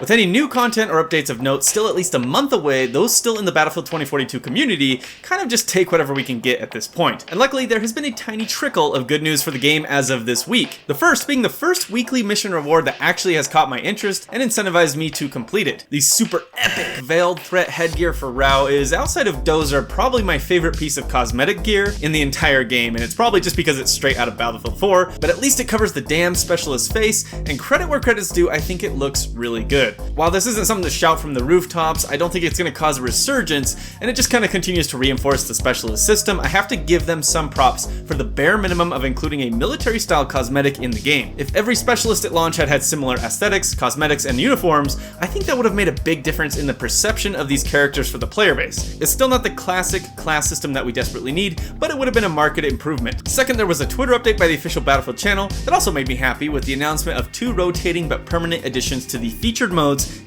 With any new content or updates of note still at least a month away, those still in the Battlefield 2042 community kind of just take whatever we can get at this point. And luckily, there has been a tiny trickle of good news for the game as of this week. The first being the first weekly mission reward that actually has caught my interest and incentivized me to complete it. The super epic Veiled Threat headgear for Rao is, outside of Dozer, probably my favorite piece of cosmetic gear in the entire game, and it's probably just because it's straight out of Battlefield 4, but at least it covers the damn specialist's face, and credit where credit's due, I think it looks really good. While this isn't something to shout from the rooftops, I don't think it's going to cause a resurgence, and it just kind of continues to reinforce the specialist system. I have to give them some props for the bare minimum of including a military-style cosmetic in the game. If every specialist at launch had similar aesthetics, cosmetics, and uniforms, I think that would have made a big difference in the perception of these characters for the player base. It's still not the classic class system that we desperately need, but it would have been a market improvement. Second, there was a Twitter update by the official Battlefield channel that also made me happy with the announcement of 2 rotating but permanent additions to the featured modes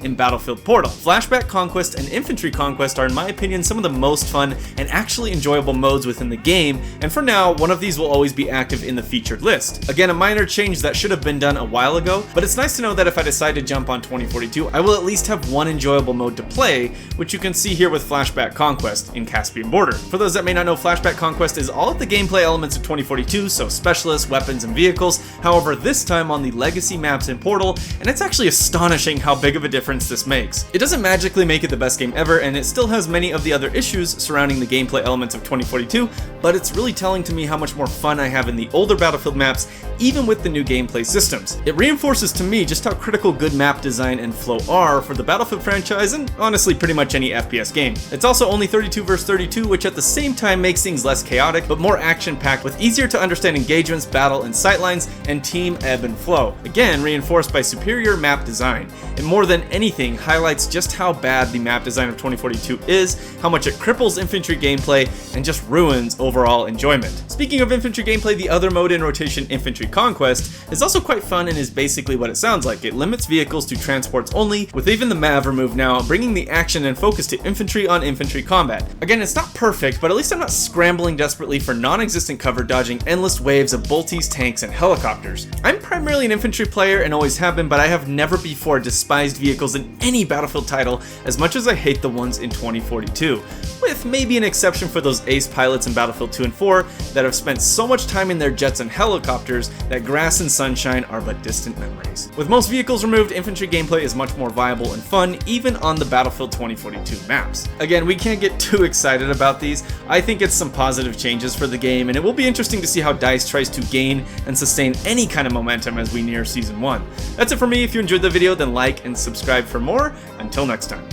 in Battlefield Portal. Flashback Conquest and Infantry Conquest are, in my opinion, some of the most fun and actually enjoyable modes within the game, and for now, one of these will always be active in the featured list. Again, a minor change that should have been done a while ago, but it's nice to know that if I decide to jump on 2042, I will at least have one enjoyable mode to play, which you can see here with Flashback Conquest in Caspian Border. For those that may not know, Flashback Conquest is all of the gameplay elements of 2042, so specialists, weapons, and vehicles, however this time on the legacy maps in Portal, and it's actually astonishing how big of a difference this makes. It doesn't magically make it the best game ever, and it still has many of the other issues surrounding the gameplay elements of 2042, but it's really telling to me how much more fun I have in the older Battlefield maps, even with the new gameplay systems. It reinforces to me just how critical good map design and flow are for the Battlefield franchise, and honestly pretty much any FPS game. It's also only 32 vs 32, which at the same time makes things less chaotic, but more action-packed with easier to understand engagements, battle and sightlines, and team ebb and flow. Again, reinforced by superior map design. And more than anything, highlights just how bad the map design of 2042 is, how much it cripples infantry gameplay, and just ruins overall enjoyment. Speaking of infantry gameplay, the other mode in rotation, Infantry Conquest, is also quite fun and is basically what it sounds like. It limits vehicles to transports only, with even the MAV removed now, bringing the action and focus to infantry on infantry combat. Again, it's not perfect, but at least I'm not scrambling desperately for non-existent cover, dodging endless waves of bolties, tanks, and helicopters. I'm primarily an infantry player and always have been, but I have never before despised vehicles in any Battlefield title as much as I hate the ones in 2042, with maybe an exception for those ace pilots in Battlefield 2 and 4 that have spent so much time in their jets and helicopters that grass and sunshine are but distant memories. With most vehicles removed, infantry gameplay is much more viable and fun, even on the Battlefield 2042 maps. Again, we can't get too excited about these. I think it's some positive changes for the game, and it will be interesting to see how DICE tries to gain and sustain any kind of momentum as we near Season 1. That's it for me. If you enjoyed the video, then like and subscribe for more. Until next time.